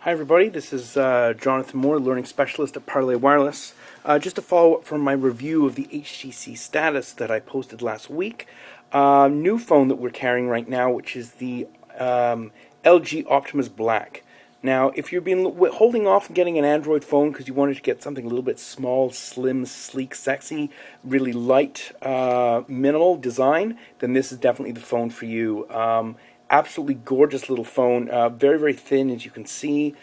Hi everybody, this is Jonathan Moore, Learning Specialist at Parlay Wireless. Just to follow up from my review of the HTC Status that I posted last week. New phone that we're carrying right now, which is the LG Optimus Black. Now, if you've been holding off and getting an Android phone because you wanted to get something a little bit small, slim, sleek, sexy, really light, minimal design, then this is definitely the phone for you. Absolutely gorgeous little phone, very, very thin as you can see.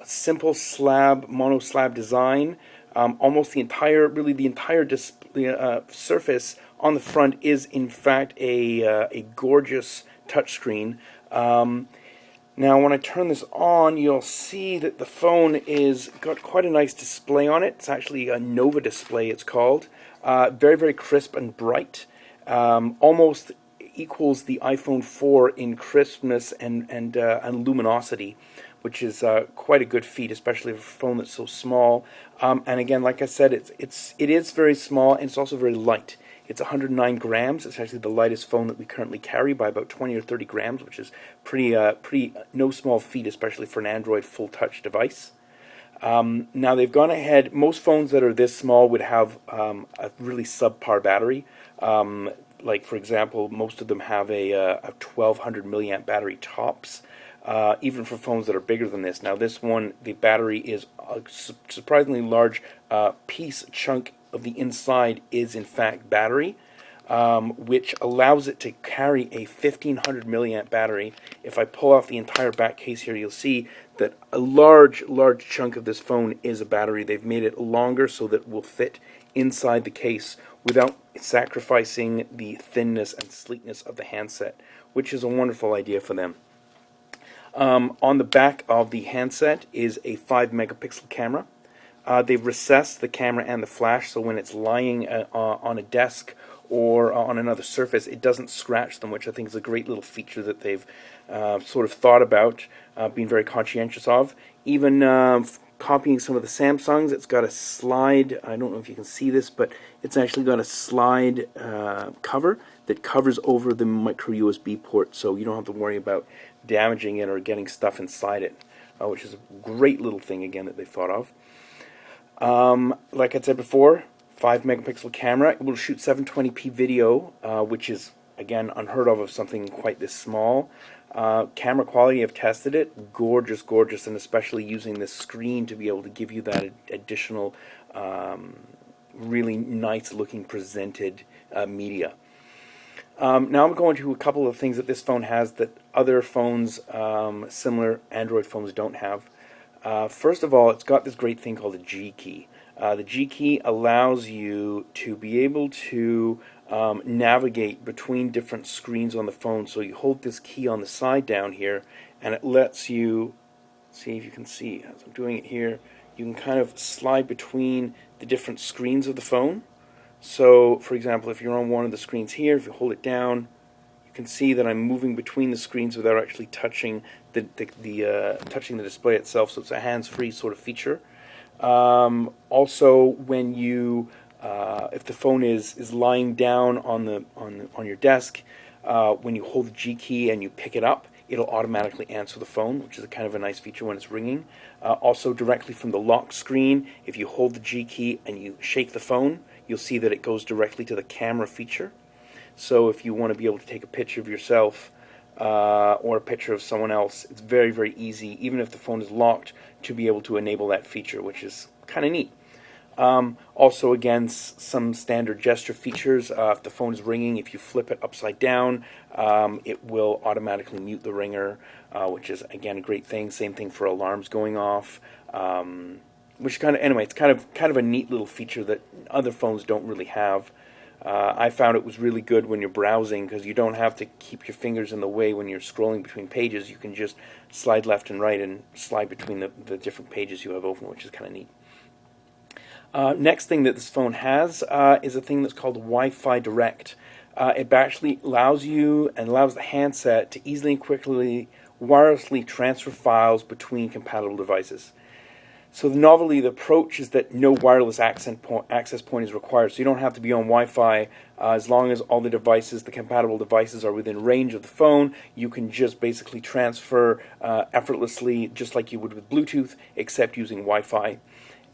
Simple slab, mono slab design. Almost the entire display, surface on the front is in fact a gorgeous touchscreen. Now when I turn this on, you'll see that the phone is got quite a nice display on it. It's actually a Nova display, it's called. Very, very crisp and bright. Almost equals the iPhone 4 in crispness and luminosity, which is quite a good feat, especially for a phone that's so small. And again, like I said, it is very small, and it's also very light. It's 109 grams. It's actually the lightest phone that we currently carry by about 20 or 30 grams, which is pretty no small feat, especially for an Android full touch device. Now they've gone ahead. Most phones that are this small would have a really subpar battery. Like, for example, most of them have a 1200 milliamp battery tops, even for phones that are bigger than this. Now, this one, the battery is a surprisingly large chunk of the inside is, in fact, battery, which allows it to carry a 1500 milliamp battery. If I pull off the entire back case here, you'll see that a large chunk of this phone is a battery. They've made it longer so that it will fit inside the case without sacrificing the thinness and sleekness of the handset, which is a wonderful idea for them. On the back of the handset is a 5 megapixel camera. They've recessed the camera and the flash, so when it's lying on a desk or on another surface, it doesn't scratch them, which I think is a great little feature that they've sort of thought about, being very conscientious of. Even copying some of the Samsungs, it's got a slide. I don't know if you can see this, but it's actually got a slide cover that covers over the micro USB port, so you don't have to worry about damaging it or getting stuff inside it, which is a great little thing, again, that they thought of. Like I said before, 5 megapixel camera. It will shoot 720p video, which is, again, unheard of something quite this small. Camera quality, I've tested it. Gorgeous, gorgeous, and especially using this screen to be able to give you that additional, really nice looking presented media. Now I'm going to a couple of things that this phone has that other phones, similar Android phones, don't have. First of all, it's got this great thing called the G key. The G key allows you to be able to navigate between different screens on the phone. So you hold this key on the side down here, and it lets you, see if you can see as I'm doing it here, you can kind of slide between the different screens of the phone. So, for example, if you're on one of the screens here, if you hold it down, you can see that I'm moving between the screens without actually touching touching the display itself. So it's a hands-free sort of feature. Also, when you if the phone is lying down on your desk, when you hold the G key and you pick it up, it'll automatically answer the phone, which is a kind of a nice feature when it's ringing. Also, directly from the lock screen, if you hold the G key and you shake the phone, you'll see that it goes directly to the camera feature. So if you want to be able to take a picture of yourself or a picture of someone else, it's very, very easy, even if the phone is locked, to be able to enable that feature, which is kind of neat. Also, again, some standard gesture features. If the phone is ringing, if you flip it upside down, it will automatically mute the ringer, which is, again, a great thing. Same thing for alarms going off. Which it's kind of a neat little feature that other phones don't really have. I found it was really good when you're browsing, because you don't have to keep your fingers in the way when you're scrolling between pages. You can just slide left and right and slide between the different pages you have open, which is kind of neat. Next thing that this phone has is a thing that's called Wi-Fi Direct. It actually allows the handset to easily and quickly wirelessly transfer files between compatible devices. So the novelty of the approach is that no wireless access point is required. So you don't have to be on Wi-Fi as long as all the devices, the compatible devices, are within range of the phone. You can just basically transfer effortlessly, just like you would with Bluetooth, except using Wi-Fi.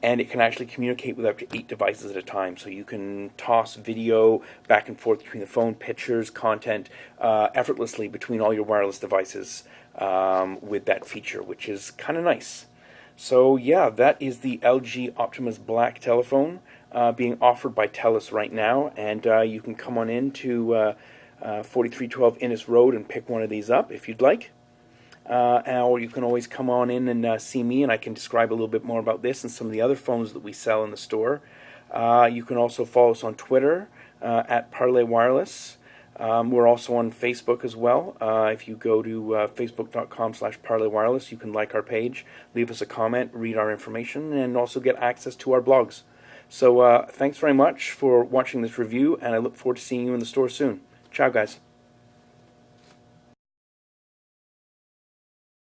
And it can actually communicate with up to 8 devices at a time. So you can toss video back and forth between the phone, pictures, content, effortlessly between all your wireless devices with that feature, which is kind of nice. So yeah, that is the LG Optimus Black telephone being offered by Telus right now, and you can come on in to 4312 Innis Road and pick one of these up if you'd like. Or you can always come on in and see me, and I can describe a little bit more about this and some of the other phones that we sell in the store. You can also follow us on Twitter at Parlay Wireless. We're also on Facebook as well. If you go to facebook.com/parleywireless, you can like our page, leave us a comment, read our information, and also get access to our blogs. So thanks very much for watching this review, and I look forward to seeing you in the store soon. Ciao, guys.